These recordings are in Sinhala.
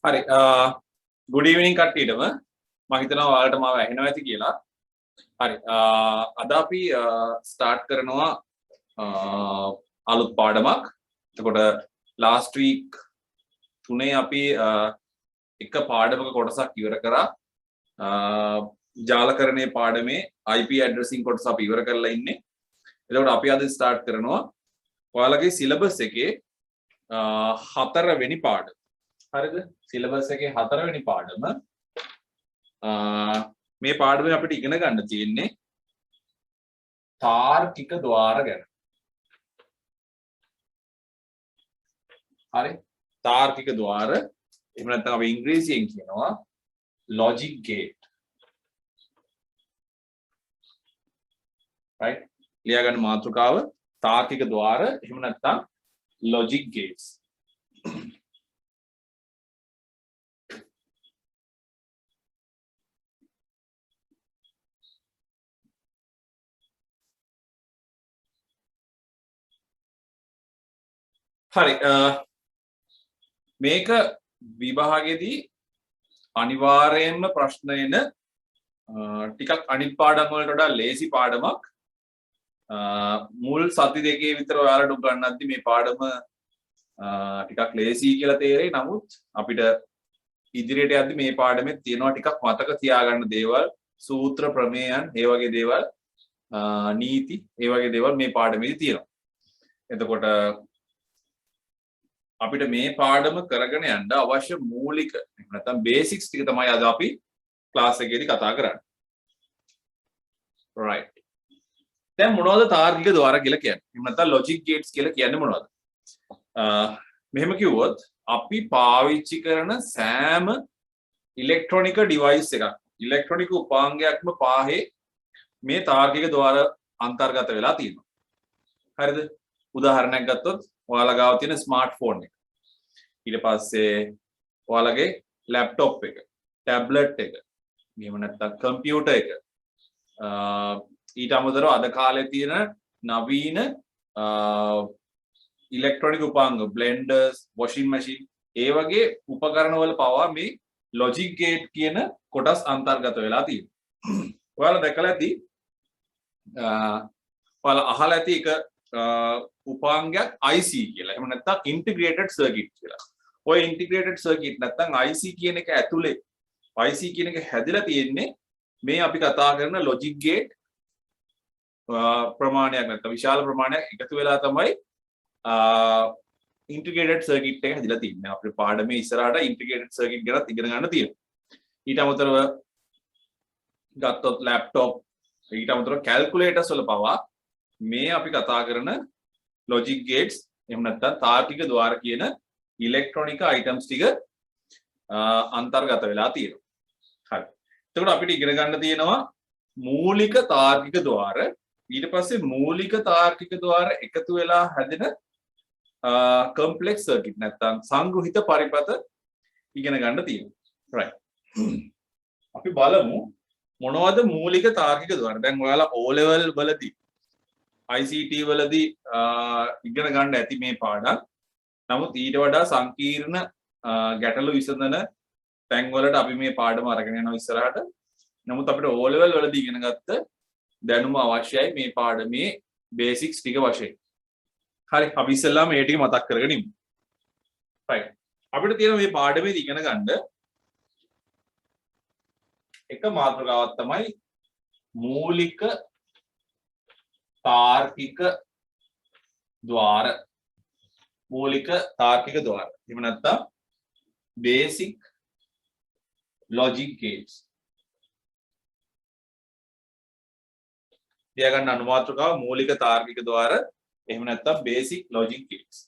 හරි good evening කට්ටියටම මම හිතනවා ඔයාලට මාව ඇහෙනවා ඇති කියලා. හරි අද අපි start කරනවා අලුත් පාඩමක්. එතකොට last week තුනේ අපි එක පාඩමක කොටසක් ඉවර කරා. ජාලකරණයේ පාඩමේ IP addressing කොටස අපි ඉවර කරලා ඉන්නේ. එතකොට අපි අද start කරනවා ඔයාලගේ syllabus එකේ 4 වෙනි පාඩම. හරිද? සිලබස් එකේ 4 වෙනි පාඩම මේ පාඩමේ අපිට ඉගෙන ගන්න තියෙන්නේ තාර්කික ద్వාර ගැන. හරි? තාර්කික ద్వාර එහෙම නැත්නම් අපි ඉංග්‍රීසියෙන් කියනවා logic gate. right? ලියා ගන්න මාතෘකාව තාර්කික ద్వාර එහෙම නැත්නම් logic gates. හරි මේක විභාගෙදී අනිවාර්යයෙන්ම ප්‍රශ්න එන ටිකක් අනිත් පාඩම් වලට වඩා ලේසි පාඩමක්. මුල් සති දෙකේ විතර ඔයාලට උගන්වද්දි මේ පාඩම ටිකක් ලේසි කියලා තේරෙයි. නමුත් අපිට ඉදිරියට යද්දි මේ පාඩමේ තියෙනවා ටිකක් මතක තියාගන්න දේවල්, සූත්‍ර ප්‍රමේයන්, ඒ වගේ දේවල්, නීති, ඒ වගේ දේවල් මේ පාඩමේදී තියෙනවා. එතකොට අපිට මේ පාඩම කරගෙන යන්න අවශ්‍ය මූලික නැත්නම් බේසික්ස් ටික තමයි අද අපි ක්ලාස් එකේදී කතා කරන්නේ. right. දැන් මොනවද තාර්කික ద్వාර කියලා කියන්නේ? එහෙම නැත්නම් logic gates කියලා කියන්නේ මොනවද? මෙහෙම කිව්වොත් අපි පාවිච්චි කරන සෑම ඉලෙක්ට්‍රොනික ඩිවයිස් එකක්, ඉලෙක්ට්‍රොනික උපාංගයක්ම පාහේ මේ තාර්කික ద్వාර අන්තර්ගත වෙලා තියෙනවා. හරිද? උදාහරණයක් ගත්තොත් ඔයාලා ගාව තියෙන ස්මාර්ට්ෆෝන් එක. ඊට පස්සේ ඔයාලගේ ලැප්ටොප් එක, ටැබ්ලට් එක, එහෙම නැත්නම් කම්පියුටර් එක. ඊට අමතරව අද කාලේ තියෙන නවීන ඉලෙක්ට්‍රොනික උපාංග, බ්ලෙන්ඩර්ස්, වොෂින් මැෂින්, ඒ වගේ උපකරණ වල පවා මේ ලොජික් ගේට් කියන කොටස් අන්තර්ගත වෙලා තියෙනවා. ඔයාලා දැකලා ඇති ඔයාලා අහලා ඇති එක උපාංගයක් IC කියලා. එහෙම නැත්නම් ඉන්ටිග්‍රේටඩ් සර්කිට් කියලා. ඔය ඉන්ටිග්‍රේටඩ් සර්කිට් නැත්නම් IC කියන එක ඇතුලේ IC කියන එක හැදිලා තියෙන්නේ මේ අපි කතා කරන ලොජික් ගේට් ප්‍රමාණයක් නැත්නම් විශාල ප්‍රමාණයක් එකතු වෙලා තමයි ඉන්ටිග්‍රේටඩ් සර්කිට් එක හැදිලා තියෙන්නේ. අපේ පාඩමේ ඉස්සරහට ඉන්ටිග්‍රේටඩ් සර්කිට් ගැනත් ඉගෙන ගන්න තියෙනවා. ඊට අමතරව ගත්තොත් ලැප්ටොප්, ඊට අමතරව කැල්කියුලේටර්ස් වල පවා මේ අපි කතා කරන logic gates එහෙම නැත්නම් තාර්කික ద్వාර කියන ඉලෙක්ට්‍රොනික අයිටම්ස් ටික අන්තර්ගත වෙලා තියෙනවා. හරි. එතකොට අපිට ඉගෙන ගන්න තියෙනවා මූලික තාර්කික ద్వාර, ඊට පස්සේ මූලික තාර්කික ద్వාර එකතු වෙලා හැදෙන කම්ප්ලෙක්ස් සර්කිට් නැත්නම් සංග්‍රහිත පරිපථ ඉගෙන ගන්න තියෙනවා. right. අපි බලමු මොනවද මූලික තාර්කික ద్వාර. දැන් ඔයාලා O level වලදී ICT වලදී ඉගෙන ගන්න ඇති මේ පාඩම්. නමුත් ඊට වඩා සංකීර්ණ ගැටලු විසඳන තැන් වලට අපි මේ පාඩම අරගෙන යනවා ඉස්සරහට. නමුත් අපිට O level වලදී ඉගෙන ගත්ත දැනුම අවශ්‍යයි මේ පාඩමේ බේසික්ස් ටික වශයෙන්. හරි, අපි ඉස්සෙල්ලාම මේ ටික මතක් කරගෙන ඉමු. right. අපිට තියෙන මේ පාඩමේදී ඉගෙන ගන්න එක මාතෘකාවක් තමයි මූලික තාර්කික ద్వාර. මූලික තාර්කික ద్వාර. එහෙම නැත්නම් basic logic gates. තියා ගන්න අනුමාත්‍රකාව මූලික තාර්කික ద్వාර. එහෙම නැත්නම් basic logic gates.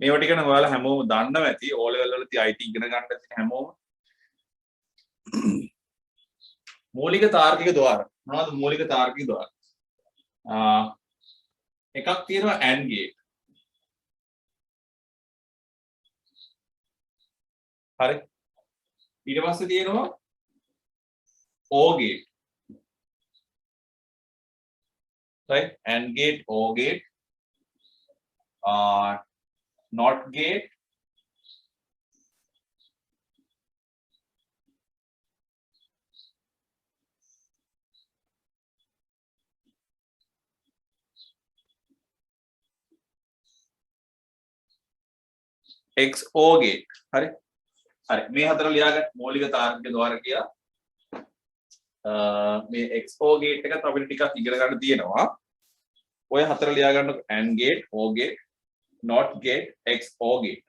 මේවා ටික නම් ඔයාලා හැමෝම දන්නවා ඇති. O level වලදී IT ඉගෙන ගන්න ඇති හැමෝම. මූලික තාර්කික ద్వාර. මොනවද මූලික තාර්කික ద్వාර? එකක් තියෙනවා AND gate. හරි. ඊට පස්සේ තියෙනවා O gate. right? AND gate, OR gate, NOT gate, XOR gate. හරි. හරි. මේ හතර ලියාගන්න මූලික තාර්කික ద్వාර කියලා. මේ XOR gate එකත් අපිට ටිකක් ඉගෙන ගන්න තියෙනවා. ඔය හතර ලියාගන්න AND gate, OR gate, NOT gate, XOR gate.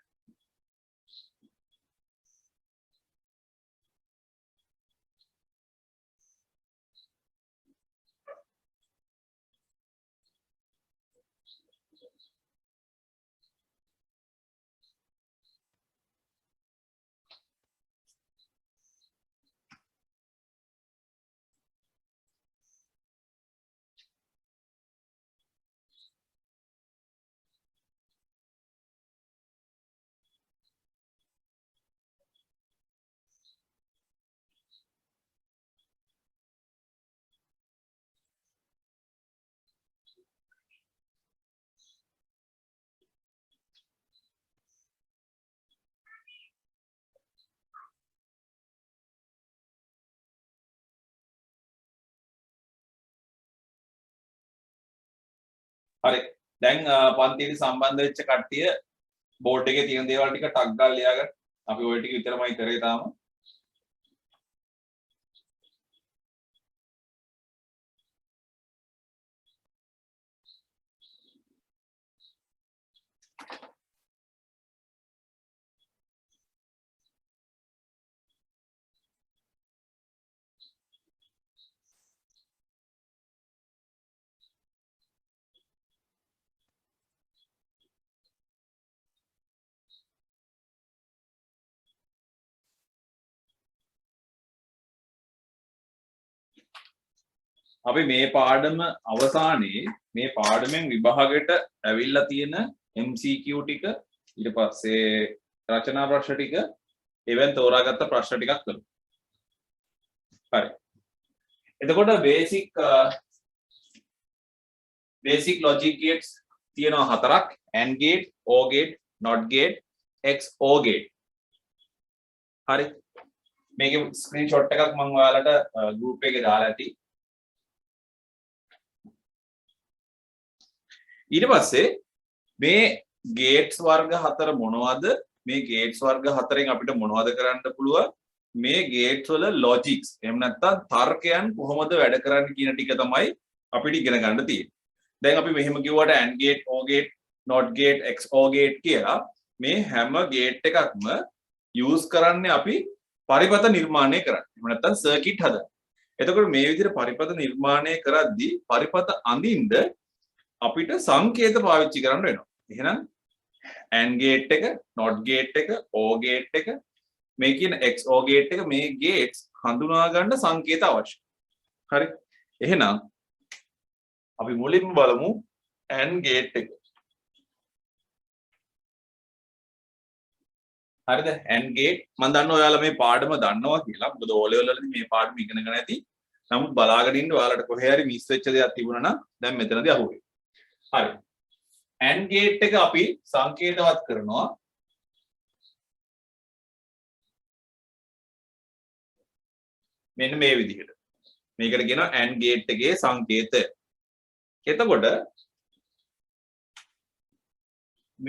හරි. දැන් පන්තියේ සම්බන්ධ වෙච්ච කට්ටිය බෝඩ් එකේ තියෙන දේවල් ටික ටක් ගාලා ලියාගන්න. අපි ওই ටික විතරමයි කරේ තාම. අපි මේ පාඩම අවසානයේ මේ පාඩමෙන් විභාගයට ඇවිල්ලා තියෙන MCQ ටික ඊට පස්සේ රචනා ප්‍රශ්න ටික එවෙන් තෝරාගත්ත ප්‍රශ්න ටිකක් කරමු. හරි. එතකොට basic logic gates තියෙනවා හතරක්. AND gate, OR gate, NOT gate, XOR gate. හරි. මේකේ ස්ක්‍රීන්ෂොට් එකක් මම ඔයාලට group එකේ දාලා ඇති. ඊට පස්සේ මේ ගේට්ස් වර්ග හතර මොනවද? මේ ගේට්ස් වර්ග හතරෙන් අපිට මොනවද කරන්න පුළුවන්? මේ ගේට්ස් වල ලොජික්ස් එහෙම නැත්නම් තර්කයන් කොහොමද වැඩ කරන්නේ කියන ටික තමයි අපිට ඉගෙන ගන්න තියෙන්නේ. දැන් අපි මෙහෙම කිව්වට AND gate, OR gate, NOT gate, XOR gate කියලා මේ හැම ගේට් එකක්ම යූස් කරන්නේ අපි පරිපථ නිර්මාණය කරන්න. එහෙම නැත්නම් සර්කිට් හදන්න. එතකොට මේ විදිහට පරිපථ නිර්මාණය කරද්දී පරිපථ අඳින්න අපිට සංකේත පාවිච්චි කරන්න වෙනවා. එහෙනම් AND gate එක, NOT gate එක, OR gate එක, මේ කියන XOR gate එක මේ gates හඳුනා ගන්න සංකේත අවශ්‍යයි. හරි. එහෙනම් අපි මුලින්ම බලමු AND gate එක. හරිද? AND gate මම දන්නවා ඔයාලා මේ පාඩම දන්නවා කියලා. මොකද O level වලදී මේ පාඩම ඉගෙනගෙන ඇති. නමුත් බලාගෙන ඉන්න ඔයාලට කොහේ හරි මිස් වෙච්ච දෙයක් තිබුණා නම් දැන් මෙතනදී අහුවෙයි. හරි. AND gate එක අපි සංකේතවත් කරනවා මෙන්න මේ විදිහට. මේකට කියනවා AND gate එකේ සංකේතය. එතකොට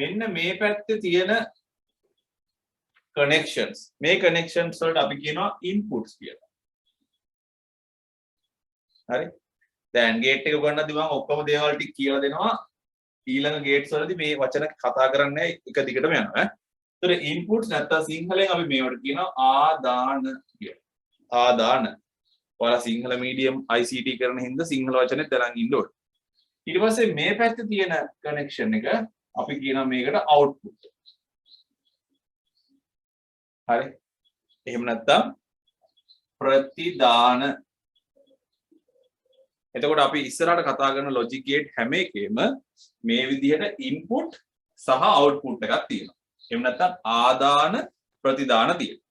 මෙන්න මේ පැත්තේ තියෙන connections මේ connections වලට අපි කියනවා inputs කියලා. හරි. දැන් gate එක ගන්නදී මම ඔක්කොම දේවල් ටික කියලා දෙනවා. ඊළඟ gates වලදී මේ වචන කතා කරන්නේ එක දිගටම යනවා. ඒතර inputs නැත්නම් සිංහලෙන් අපි මේවට කියනවා ආදාන කියලා. ආදාන. ඔයාලා සිංහල මීඩියම් ICT කරන හින්දා සිංහල වචනේ තරම් ඉන්න ඕනේ. ඊට පස්සේ මේ පැත්තේ තියෙන connection එක අපි කියනවා මේකට output. හරි. එහෙම නැත්නම් ප්‍රතිදාන. එතකොට අපි ඉස්සරහට කතා කරන logic gate හැම එකෙම මේ විදිහට input සහ output එකක් තියෙනවා. එහෙම නැත්නම් ආදාන ප්‍රතිදාන තියෙනවා.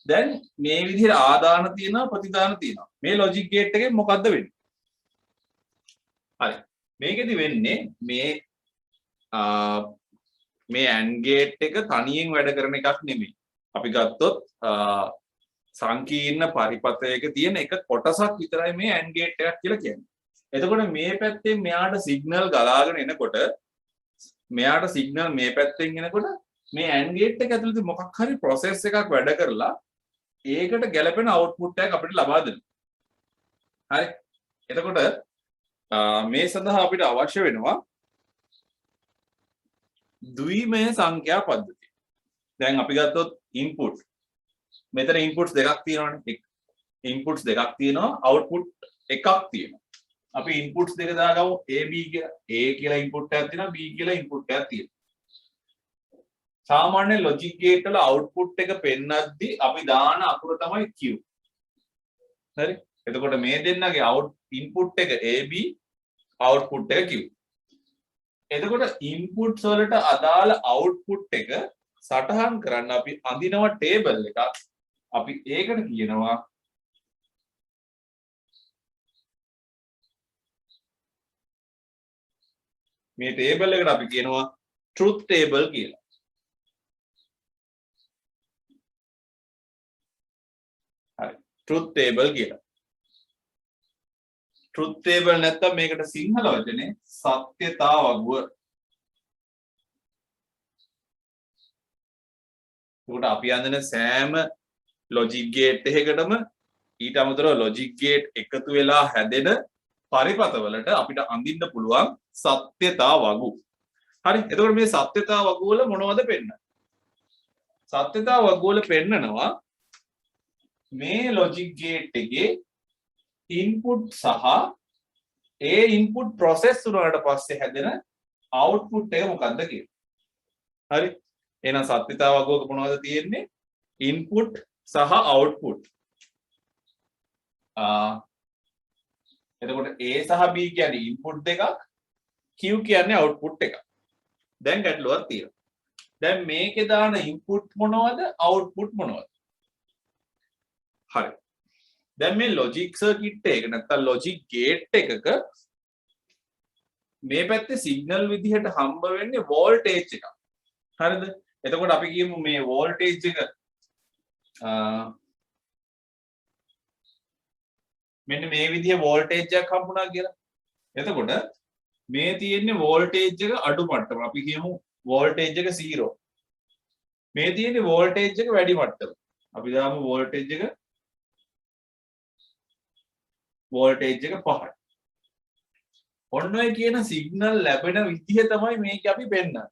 දැන් මේ විදිහට ආදාන තියෙනවා ප්‍රතිදාන තියෙනවා. මේ logic gate එකෙන් මොකද්ද වෙන්නේ? හරි. මේකෙදි වෙන්නේ මේ AND gate එක තනියෙන් වැඩ කරන එකක් නෙමෙයි. අපි ගත්තොත් සංකීර්ණ පරිපථයක තියෙන එක කොටසක් විතරයි මේ AND gate එකක් කියලා කියන්නේ. එතකොට මේ පැත්තෙන් මෙයාට සිග්නල් ගලාගෙන එනකොට මෙයාට සිග්නල් මේ පැත්තෙන් එනකොට මේ AND gate එක ඇතුළත මොකක් හරි process එකක් වැඩ කරලා ඒකට ගැලපෙන output එකක් අපිට ලබා දෙනවා. හරි. එතකොට මේ සඳහා අපිට අවශ්‍ය වෙනවා ද්විමය සංඛ්‍යා පද්ධතිය. දැන් අපි ගත්තොත් input. මෙතන inputs දෙකක් තියෙනවානේ. inputs දෙකක් තියෙනවා, output එකක් තියෙනවා. අපි inputs දෙක දාගමු A B කියලා. A කියලා input එකක් තියෙනවා, B කියලා input එකක් තියෙනවා. සාමාන්‍ය logic gate වල output එක පෙන්නද්දි අපි දාන අකුර තමයි Q. හරි? එතකොට මේ දෙන්නගේ input එක AB, output එක Q. එතකොට inputs වලට අදාළ output එක සටහන් කරන්න අපි අඳිනවා table එකක්. අපි ඒකට කියනවා මේ table එකට අපි කියනවා truth table කියලා. හරි. truth table කියලා. truth table නැත්තම් මේකට සිංහල වචනේ සත්‍යතා වගුව. උකට අපි අඳින සෑම logic gate එකකටම ඊට අමතරව logic gate එකතු වෙලා හැදෙන පරිපථවලට අපිට අඳින්න පුළුවන් සත්‍යතා වගු. හරි. එතකොට මේ සත්‍යතා වගු වල මොනවද පෙන්නන්නේ? සත්‍යතා වගු වල පෙන්නනවා මේ logic gate එකේ input සහ ඒ input process වුණාට පස්සේ හැදෙන output එක මොකක්ද කියලා. හරි. එහෙනම් සත්‍යතා වගුවක මොනවද තියෙන්නේ? input සහ output. එතකොට A සහ B කියන්නේ input දෙකක්, Q කියන්නේ output එකක්. දැන් ගැටලුවක් තියෙනවා. දැන් මේකේ දාන input මොනවද? output මොනවද? හරි. දැන් මේ logic circuit එක නැත්නම් logic gate එකක මේ පැත්තේ signal විදිහට හම්බ වෙන්නේ voltage එකක්. හරිද? එතකොට අපි කියමු මේ voltage එක මෙන්න මේ විදිහේ voltage එකක් හම්බුණා කියලා. එතකොට මේ තියෙන්නේ voltage එක අඩු මට්ටම. අපි කියමු voltage එක 0. මේ තියෙන්නේ voltage එක වැඩි මට්ටම. අපි දාමු voltage එක 5යි. ඔන්න ඔය කියන සිග්නල් ලැබෙන විදිහ තමයි මේක අපි පෙන්නන්නේ.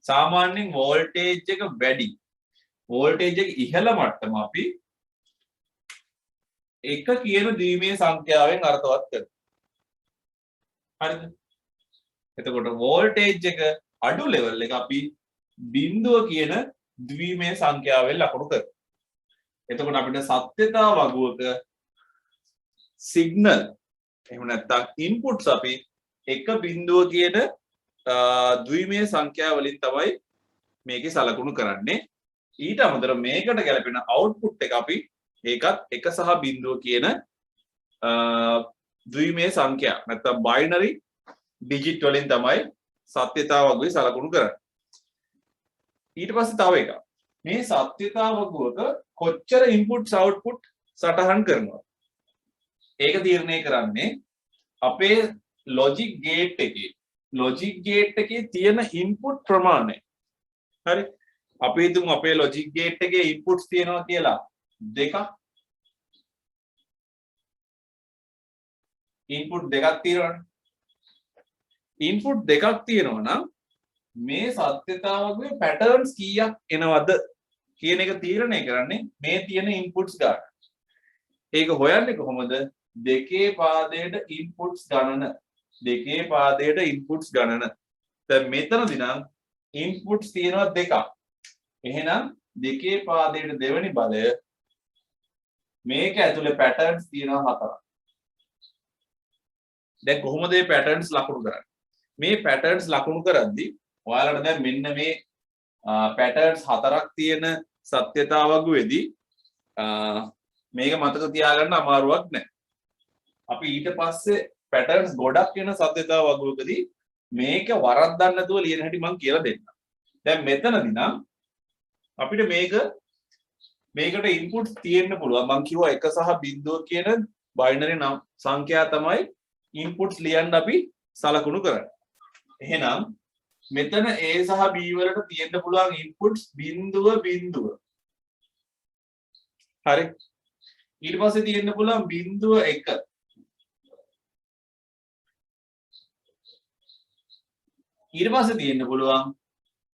සාමාන්‍යයෙන් voltage එක වැඩි. voltage එක ඉහළ මට්ටම අපි එක කියන ද්විමය සංඛ්‍යාවෙන් අර්ථවත් කරනවා. හරිද? එතකොට voltage එක අඩු level එක අපි බිංදුව කියන ද්විමය සංඛ්‍යාවෙන් ලකුණු කරනවා. එතකොට අපිට සත්‍යතා වගුවක signal එහෙම නැත්නම් inputs අපි එක බිංදුව කියන ද්විමය සංඛ්‍යා වලින් තමයි මේකේ සලකුණු කරන්නේ. ඊට අමතරව මේකට ගැලපෙන output එක අපි ඒකත් එක සහ බිංදුව කියන ද්විමය සංඛ්‍යා නැත්නම් binary digit වලින් තමයි සත්‍යතා වගුවේ සලකුණු කරන්නේ. ඊට පස්සේ තව එකක්. මේ සත්‍යතා වගුවක කොච්චර inputs output සටහන් කරනවා. ඒක තීරණය කරන්නේ අපේ logic gate එකේ තියෙන input ප්‍රමාණය. හරි. අපි හිතමු අපේ logic gate එකේ inputs තියෙනවා කියලා දෙකක්. input දෙකක් තියෙනවනේ. input දෙකක් තියෙනවා නම් මේ සත්‍යතා වගුවේ patterns කීයක් එනවද කියන එක තීරණය කරන්නේ මේ තියෙන inputs ගන්න. ඒක හොයන්නේ කොහොමද? දෙකේ පාදයට inputs ගණන. දෙකේ පාදයට inputs ගණන. දැන් මෙතනදී නම් inputs තියෙනවා දෙකක්. එහෙනම් දෙකේ පාදයට දෙවෙනි බලය මේක ඇතුලේ patterns තියෙනවා හතරක්. දැන් කොහොමද මේ patterns ලකුණු කරන්නේ? මේ patterns ලකුණු කරද්දී ඔයාලට දැන් මෙන්න මේ patterns හතරක් තියෙන සත්‍යතා වගුවේදී මේක මතක තියාගන්න අමාරුවක් නැහැ. අපි ඊට පස්සේ patterns ගොඩක් කියන සත්‍යතාව වගුවකදී මේක වරද්දන්න නැතුව ලියන හැටි මම කියලා දෙන්නම්. දැන් මෙතනදී නම් අපිට මේකට ඉන්පුට්ස් තියෙන්න පුළුවන්. මම කිව්වා 1 සහ 0 කියන බයිනරි සංඛ්‍යා තමයි ඉන්පුට්ස් ලියන්න අපි සලකුණු කරන්නේ. එහෙනම් මෙතන A සහ B වලට තියෙන්න පුළුවන් ඉන්පුට්ස් 0 හරි. ඊට පස්සේ තියෙන්න පුළුවන් 0 1. ඊට පස්සේ තියෙන්න පුළුවන්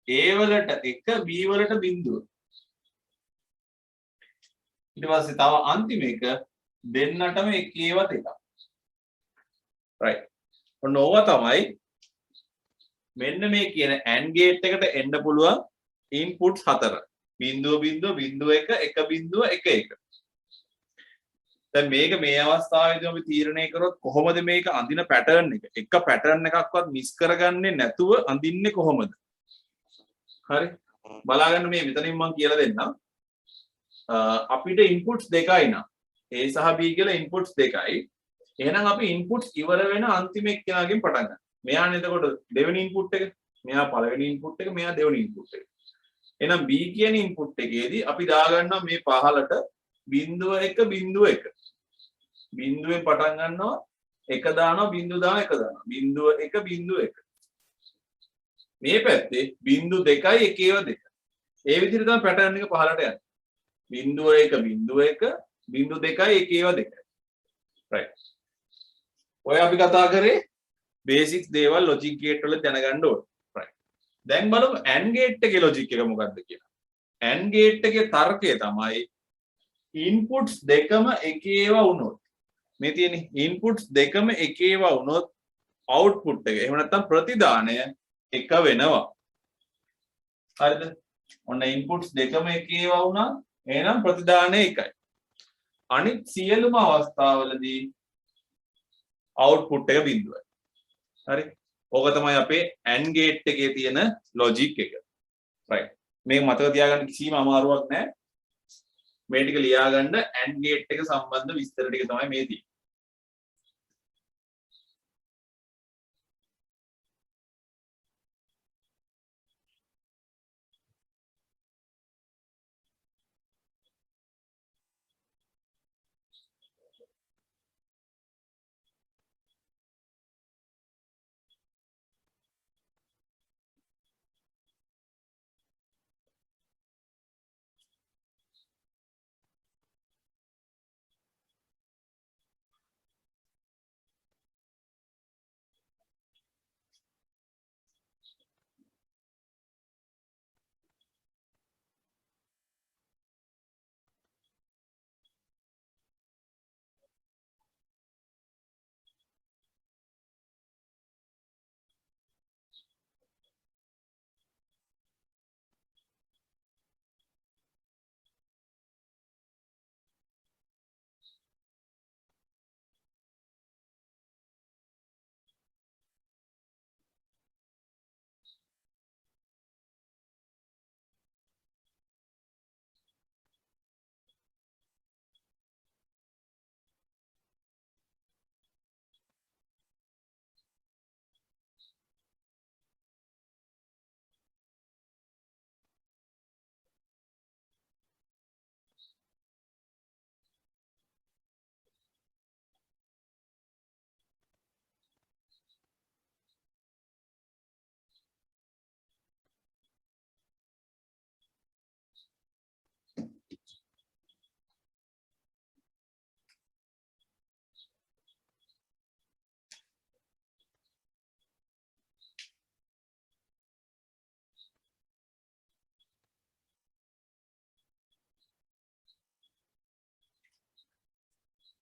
A වලට 1 B වලට 0. ඊට පස්සේ තව අන්තිම එක දෙන්නටම එකේවත් එකක්. right. ඔන්න ඕවා තමයි මෙන්න මේ කියන AND gate එකට එන්න පුළුවන් inputs 4. 0 0 0 1 1 0 1 1. දැන් මේක මේ අවස්ථාවේදී අපි තීරණය කරොත් කොහොමද මේක අඳින පැටර්න් එක පැටර්න් එකක්වත් මිස් කරගන්නේ නැතුව අඳින්නේ කොහොමද? හරි. බලාගන්න මේ මෙතනින් මම කියලා දෙන්නම්. අපිට ඉන්පුට්ස් දෙකයි නා. A සහ B කියලා ඉන්පුට්ස් දෙකයි. එහෙනම් අපි ඉන්පුට්ස් ඉවර වෙන අන්තිම එක්කෙනාගෙන් පටන් ගන්න. මෙයානේ එතකොට දෙවෙනි ඉන්පුට් එක, මෙයා පළවෙනි ඉන්පුට් එක, මෙයා දෙවෙනි ඉන්පුට් එක. එහෙනම් B කියන ඉන්පුට් එකේදී අපි දාගන්නවා මේ පහලට 0 1 0 1. බිඳුවෙන් පටන් ගන්නවා 1 දානවා 0 දානවා 1 දානවා 0 1 0 1. මේ පැත්තේ 0 2යි 1 2. ඒ විදිහට තමයි පැටර්න් එක පහලට යන්නේ. 0 1 0 1 0 2යි 1 2. right. ඔය අපි කතා කරේ බේසික්ස් දේවල් ලොජික් ගේට් වල දැනගන්න ඕනේ. right. දැන් බලමු AND ගේට් එකේ ලොජික් එක මොකක්ද කියලා. AND ගේට් එකේ තර්කය තමයි ඉන්පුට්ස් දෙකම එක ඒවා වුණොත් මේ තියෙන ඉන්පුට්ස් දෙකම එක ඒවා වුණොත් අවුට්පුට් එක එහෙම නැත්නම් ප්‍රතිදානය එක වෙනවා. හරිද? ඔන්න ඉන්පුට්ස් දෙකම එක ඒවා වුණා එහෙනම් ප්‍රතිදානය එකයි. අනිත් සියලුම අවස්ථාවලදී අවුට්පුට් එක බිඳුවයි. හරි? ඕක තමයි අපේ AND ගේට් එකේ තියෙන ලොජික් එක. right. මේක මතක තියාගන්න කිසිම අමාරුවක් නැහැ. මේ ටික ලියාගන්න AND gate එක සම්බන්ධ විස්තර ටික තමයි මේ තියෙන්නේ.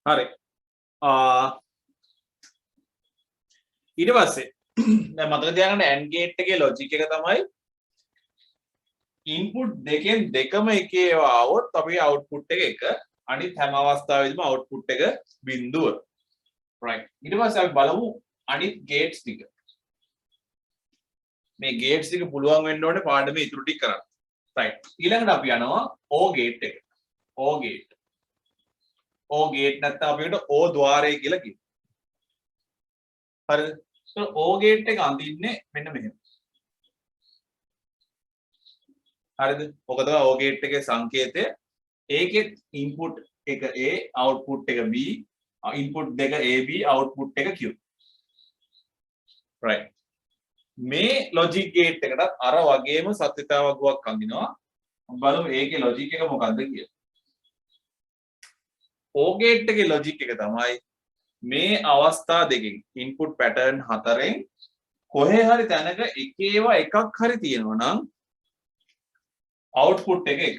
හරි. ඊට පස්සේ දැන් මතක තියාගන්න AND gate එකේ logic එක තමයි input දෙකෙන් දෙකම එක ඒවා આવොත් අපේ output එක එක අනිත් හැම අවස්ථාවෙදිම output එක බිඳුව. right. ඊට පස්සේ අපි බලමු අනිත් gates ටික. මේ gates ටික පුළුවන් වෙන්න ඕනේ පාඩමේ ඉතුරු ටික කරන්න. right. ඊළඟට අපි යනවා O gate එකට. O gate. O gate නැත්නම් අපිට O ద్వාරය කියලා කියනවා. හරිද? તો O gate එක අඳින්නේ මෙන්න මෙහෙම. හරිද? ඔක තමයි O gate එකේ සංකේතය. ඒකෙත් input එක A, output එක B, input දෙක AB, output එක Q. right. මේ logic gate එකටත් අර වගේම සත්‍යතා වගුවක් අඳිනවා. බලමු ඒකේ logic එක මොකක්ද කියලා. O gate එකේ logic එක තමයි මේ අවස්ථා දෙකෙන් input pattern හතරෙන් කොහේ හරි තැනක එකේවා එකක් හරි තියෙනවා නම් output එක එක.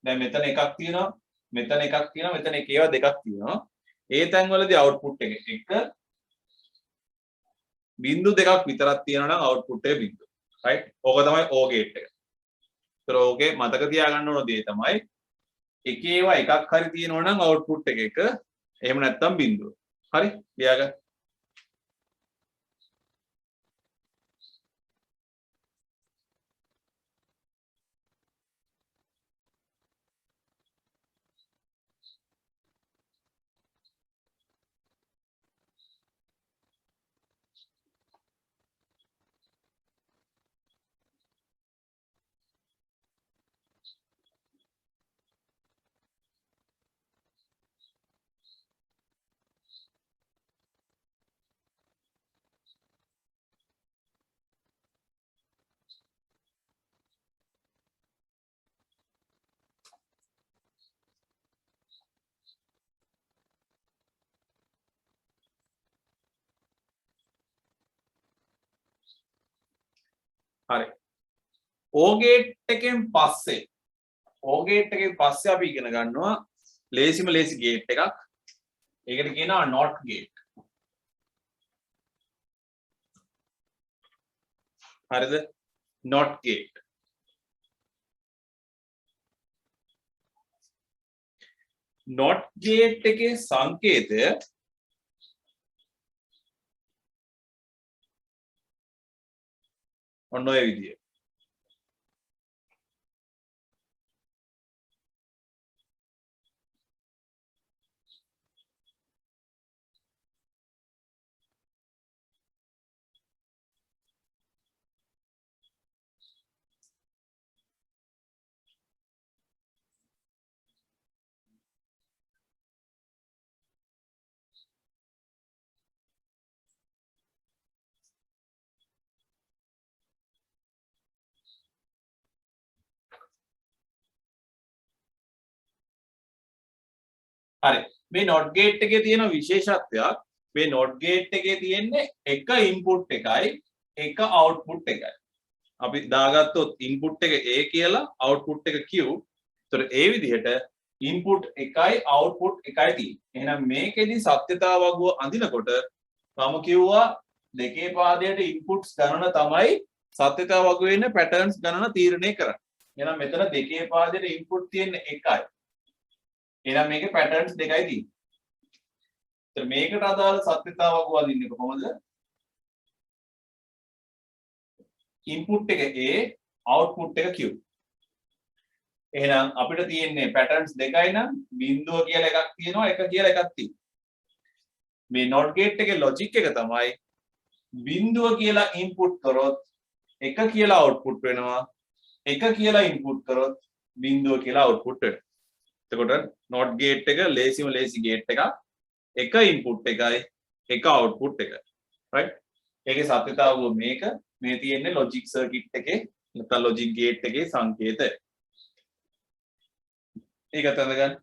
දැන් මෙතන එකක් තියෙනවා, මෙතන එකක් තියෙනවා, මෙතන එකේවා දෙකක් තියෙනවා. ඒ තැන්වලදී output එක එක බිංදු දෙකක් විතරක් තියෙනවා නම් output එක බිංදු. right? ඕක තමයි O gate එක. ඒතර ඕකේ මතක තියාගන්න ඕන දේ තමයි එකේවා එකක් හරි තියෙනවා නම් output එක එක. එහෙම නැත්නම් බිංදුව. හරි? ලියාගන්න. හරි. O gate එකෙන් පස්සේ අපි ඉගෙන ගන්නවා ලේසිම ලේසි gate එකක්. ඒකට කියනවා not gate. හරිද? not gate. not gate එකේ සංකේතය ඔන්න ඔය විදිය. හරි. මේ not gate එකේ තියෙන විශේෂත්වයක් මේ not gate එකේ තියෙන්නේ එක input එකයි එක output එකයි. අපි දාගත්තොත් input එක A කියලා output එක Q. ඒතර ඒ විදිහට input එකයි output එකයි තියෙන්නේ. එහෙනම් මේකෙදි සත්‍යතා වගුව අඳිනකොට මම කිව්වා දෙකේ පාදයට inputs ගණන තමයි සත්‍යතා වගුවේ ඉන්න patterns ගණන තීරණය කරන්නේ. එහෙනම් මෙතන දෙකේ පාදයට input තියෙන්නේ එකයි. එහෙනම් මේකේ patterns දෙකයි තියෙන්නේ. ඒතර මේකට අදාළ සත්‍යතා වගුව අදින්නේ කොහොමද? input එක A, output එක Q. එහෙනම් අපිට තියෙන්නේ patterns දෙකයි නම් බිංදුව කියලා එකක් තියෙනවා, එක කියලා එකක් තියෙනවා. මේ not gate එකේ logic එක තමයි බිංදුව කියලා input කරොත් එක කියලා output වෙනවා, එක කියලා input කරොත් බිංදුව කියලා output වෙනවා. එතකොට not gate එක ලේසිම ලේසි gate එකක්. එක input එකයි එක output එකයි. right? ඒකේ සත්‍යතාවය මේක මේ තියෙන්නේ logic circuit එකේ නැත්නම් logic gate එකේ සංකේතය. ඒක තඳ ගන්න.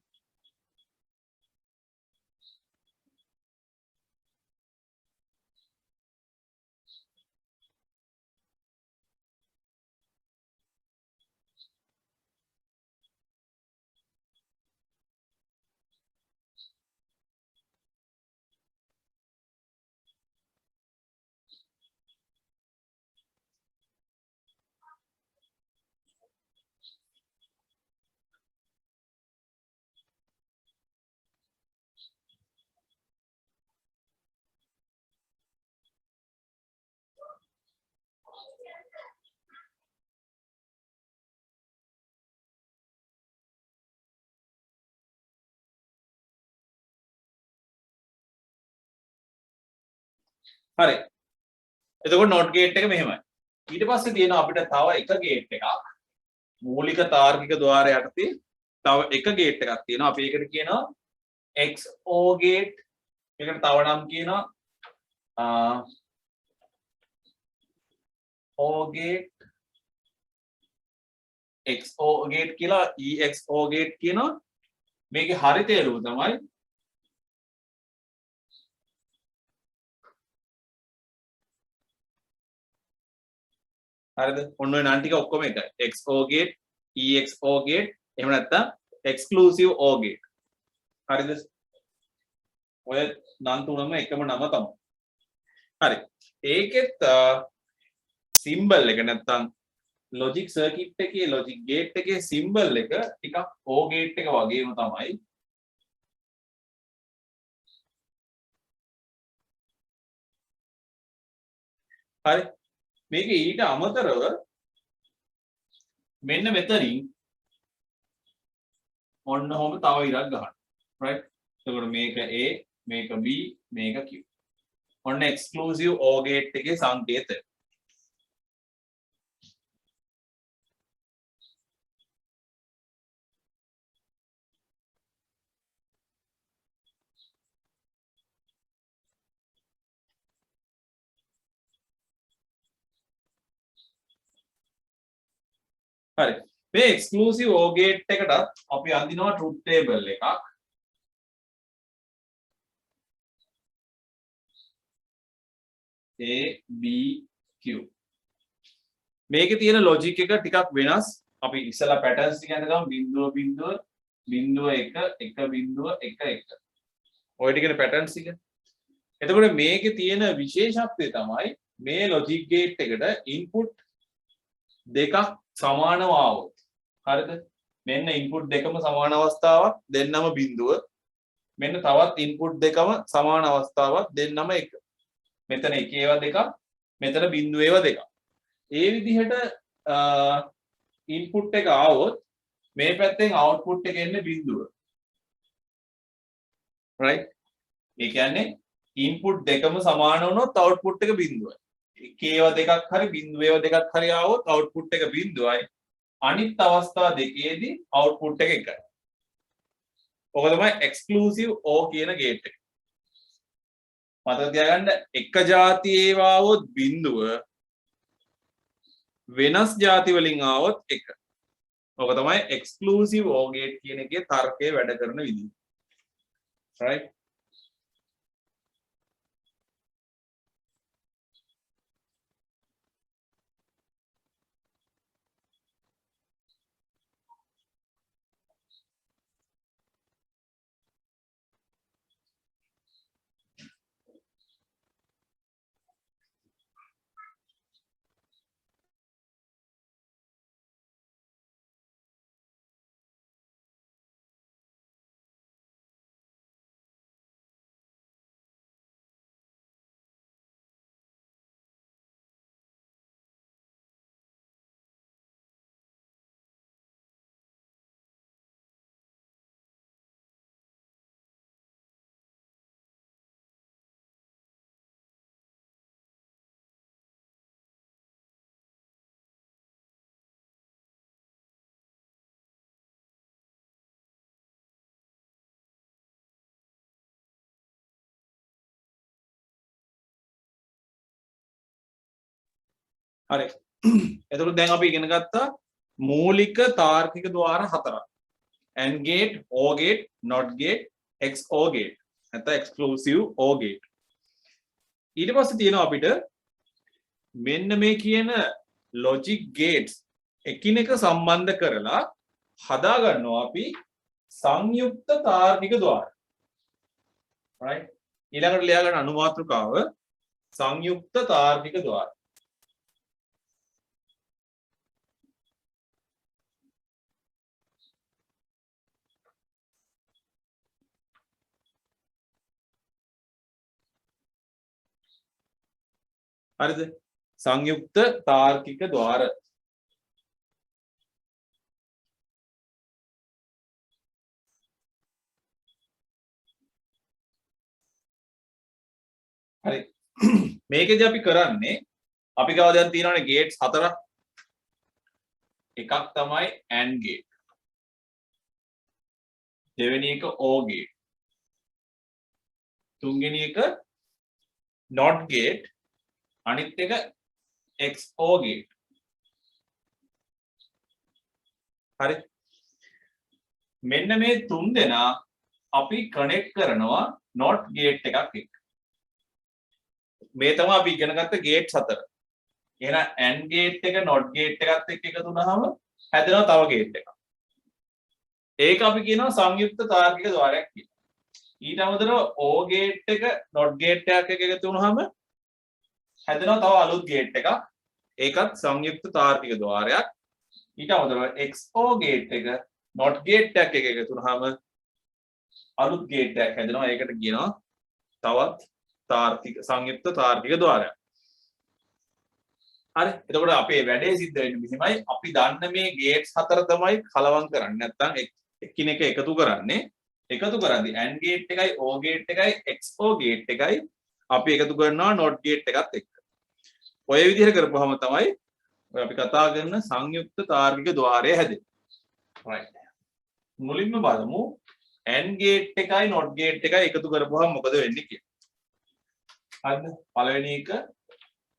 හරි. එතකොට not gate එක මෙහෙමයි. ඊට පස්සේ තියෙනවා අපිට තව එක gate එකක්. මූලික තාර්කික ద్వාරය යටතේ තව එක gate එකක් තියෙනවා. අපි ඒකට කියනවා XO gate. ඒකට තව නම් කියනවා O gate, XO gate කියලා EXO gate කියනවා. මේකේ හරි තේරුම තමයි හරිද? ඔන්න ඔය නම් ටික ඔක්කොම එකයි. XO gate, EXO gate, එහෙම නැත්නම් exclusive O gate. හරිද? ඔය නම් තුනම එකම නම තමයි. හරි. ඒකෙත් සිම්බල් එක නැත්නම් ලොජික් සර්කිට් එකේ ලොජික් ගේට් එකේ සිම්බල් එක ටිකක් O ගේට් එක වගේම තමයි. හරි. මේක ඊට අමතරව මෙන්න මෙතනින් ඔන්න ඔහොම තව ඉරක් ගන්න. right? එතකොට මේක A, මේක B, මේක Q. ඔන්න එක්ස්ක්ලූසිව් O ගේට් එකේ සංකේතය. හරි. මේ එක්ස්ක්ලූසිව් O ගේට් එකටත් අපි අඳිනවා ට්‍රූත් ටේබල් එකක්. A B Q. මේකේ තියෙන ලොජික් එක ටිකක් වෙනස්. අපි ඉස්සලා පැටර්න්ස් ටික ගන්න ගමු. බිංදුව බිංදුව බිංදුව 1 1 බිංදුව 1 1. ඔය ටිකේ පැටර්න්ස් ටික. එතකොට මේකේ තියෙන විශේෂත්වය තමයි මේ ලොජික් ගේට් එකට ඉන්පුට් දෙකක් සමානව આવොත්. හරිද? මෙන්න ඉන්පුට් දෙකම සමාන අවස්ථාවක් දෙන්නම බිංදුව. මෙන්න තවත් ඉන්පුට් දෙකම සමාන අවස්ථාවක් දෙන්නම 1. මෙතන 1 ඒවා දෙකක්, මෙතන බිංදුව ඒවා දෙකක්. ඒ විදිහට ඉන්පුට් එක આવොත් මේ පැත්තෙන් අවුට්පුට් එක එන්නේ බිංදුව. right? ඒ කියන්නේ ඉන්පුට් දෙකම සමාන වුණොත් අවුට්පුට් එක බිංදුවයි. එක ඒවා දෙකක් හරි බිංදුව ඒවා දෙකක් හරි આવොත් අවුට්පුට් එක බිංදුවයි. අනිත් අවස්ථා දෙකේදී අවුට්පුට් එක එකයි. ඔක තමයි එක්ස්ක්ලූසිව් O කියන ගේට් එක. මතක තියාගන්න එක જાති ඒවා આવොත් බිංදුව වෙනස් ಜಾති වලින් ආවොත් 1. ඔක තමයි එක්ස්ක්ලූසිව් O ගේට් කියන එකේ තර්කය වැඩ කරන විදිහ. right? හරි. එතකොට දැන් අපි ඉගෙන ගත්තා මූලික තාර්කික ద్వාර හතරක්. AND gate, OR gate, NOT gate, XOR gate. නැත්නම් exclusive OR gate. ඊට පස්සේ තියෙනවා අපිට මෙන්න මේ කියන logic gates එකිනෙක සම්බන්ධ කරලා හදා ගන්නවා අපි සංයුක්ත තාර්කික ద్వාර. right? ඊළඟට ලියා ගන්න අනුමාත්‍රකාව සංයුක්ත තාර්කික ద్వාර. හරිද? සංයුක්ත තාර්කික ద్వාර. හරි. මේකෙදි අපි කරන්නේ අපි ගාව දැන් තියෙනවානේ ගේට්ස් 4ක්. එකක් තමයි AND gate. දෙවෙනි එක OR gate. තුන්වෙනි එක NOT gate. අනිත් එක XOR gate. හරි. මෙන්න මේ තුන් දෙනා අපි කනෙක්ට් කරනවා NOT gate එකක් එක්ක. මේ තමයි අපි ඉගෙන ගත්ත ගේට්ස් 4. එහෙනම් AND gate එක NOT gate එකත් එක්ක එකතු වුණාම හැදෙනවා තව ගේට් එකක්. ඒක අපි කියනවා සංයුක්ත තාර්කික ద్వාරයක් කියලා. ඊට අමතරව OR gate එක NOT gate එකක් එක්ක එකතු වුණාම හැදෙනවා තව අලුත් ගේට් එකක්. ඒකත් සංයුක්ත තාර්කික ద్వාරයක්. ඊට අමතරව XOR gate එක NOT gate එකක් එක්ක එකතු වුණාම අලුත් ගේට් එකක් හැදෙනවා. ඒකට කියනවා තවත් තාර්කික සංයුක්ත තාර්කික ద్వාරයක්. හරි. එතකොට අපේ වැඩේ සිද්ධ වෙන්නේ මෙහිමයි. අපි දන්න මේ ගේට්ස් 4 තමයි කලවම් කරන්නේ. නැත්නම් එකිනෙක එකතු කරන්නේ. එකතු කරද්දී AND gate එකයි OR gate එකයි XOR gate එකයි අපි එකතු කරනවා NOT gate එකත් එක්ක. ඔය විදිහට කරපුවාම තමයි ඔය අපි කතා කරන සංයුක්ත තාර්කික ద్వාරය හැදෙන්නේ. right. මුලින්ම බලමු AND gate එකයි NOT gate එකයි එකතු කරපුවාම මොකද වෙන්නේ කියලා. හරිද? පළවෙනි එක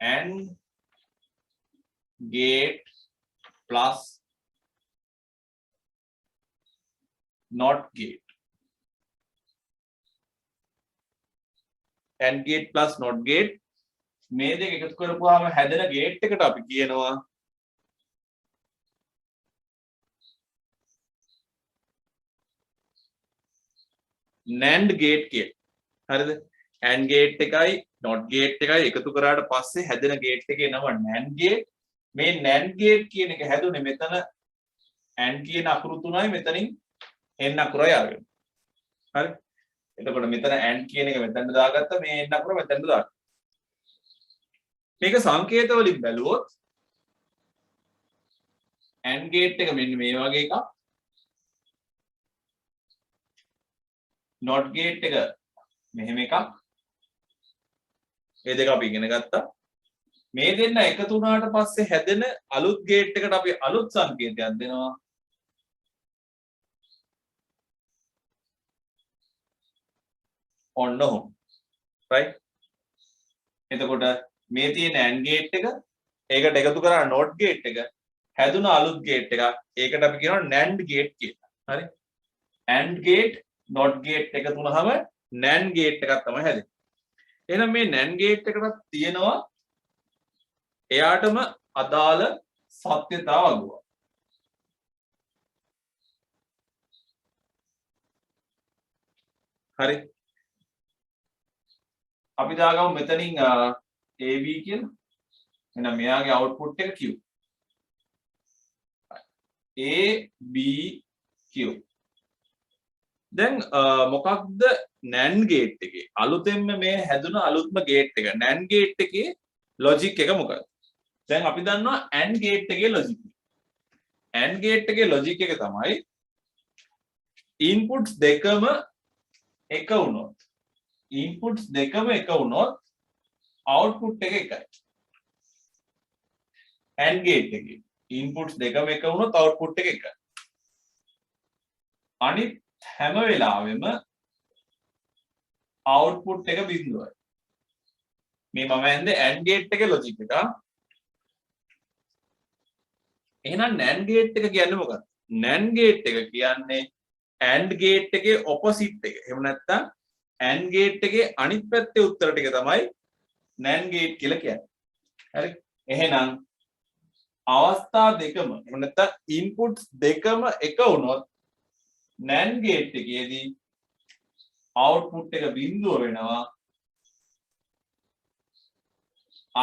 AND gate plus NOT gate. AND gate plus NOT gate මේ දෙක එකතු කරපුවාම හැදෙන ගේට් එකට අපි කියනවා NAND gate කියලා. හරිද? AND gate එකයි NOT gate එකයි එකතු කරාට පස්සේ හැදෙන ගේට් එකේ නම NAND gate. මේ NAND gate කියන එක හැදුනේ මෙතන AND කියන අකුරු තුනයි මෙතනින් N අකුරයි ආවෙන්නේ. හරි? එතකොට මෙතන AND කියන එක මෙතනට දාගත්තා මේ N අකුර මෙතනට දාගත්තා. මේක සංකේත වලින් බැලුවොත් AND gate එක මෙන්න මේ වගේ එකක්. NOT gate එක මෙහෙම එකක්. මේ දෙක අපි ඉගෙන ගත්තා. මේ දෙන්න එකතු වුණාට පස්සේ හැදෙන අලුත් ගේට් එකට අපි අලුත් සංකේතයක් දෙනවා. ඔන්න ඔහොම. right? එතකොට මේ තියෙන AND gate එක ඒකට එකතු කරා NOT gate එක හැදුන අලුත් gate එකක්. ඒකට අපි කියනවා NAND gate කියලා. හරි? AND gate NOT gate එකතු වුණාම NAND gate එකක් තමයි හැදෙන්නේ. එහෙනම් මේ NAND gate එකකට තියෙනවා එයාටම අදාළ සත්‍යතාව අගුවක්. හරි. අපි දාගමු මෙතනින් AB කියලා. එහෙනම් මෙයාගේ output එක Q. A B Q. දැන් මොකක්ද NAND gate එකේ අලුතෙන්ම මේ හැදුන අලුත්ම gate එක NAND gate එකේ logic එක මොකක්ද? දැන් අපි දන්නවා AND gate එකේ logic එක. AND gate එකේ logic එක තමයි inputs දෙකම එක වුණොත් inputs දෙකම එක වුණොත් output එක එකයි. AND gate එකේ inputs දෙකම එක වුණොත් output එක එකයි. අනිත් හැම වෙලාවෙම output එක බිඳුවයි. මේ මම ඇන්දේ AND gate එකේ logic එක. එහෙනම් NAND gate එක කියන්නේ මොකක්ද? NAND gate එක කියන්නේ AND gate එකේ opposite එක. එහෙම නැත්නම් AND gate එකේ අනිත් පැත්තේ උත්තර ටික තමයි NAND gate කියලා කියන්නේ. හරි? එහෙනම් අවස්ථා දෙකම එහෙම නැත්නම් inputs දෙකම එක වුණොත් NAND gate එකේදී output එක බිඳුව වෙනවා.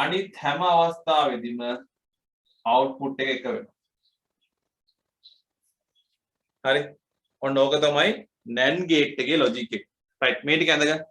අනිත් හැම අවස්ථාවෙදිම output එක එක වෙනවා. හරි. ඔන්න ඕක තමයි NAND gate එකේ logic එක. right මේ ටික අඳගන්න.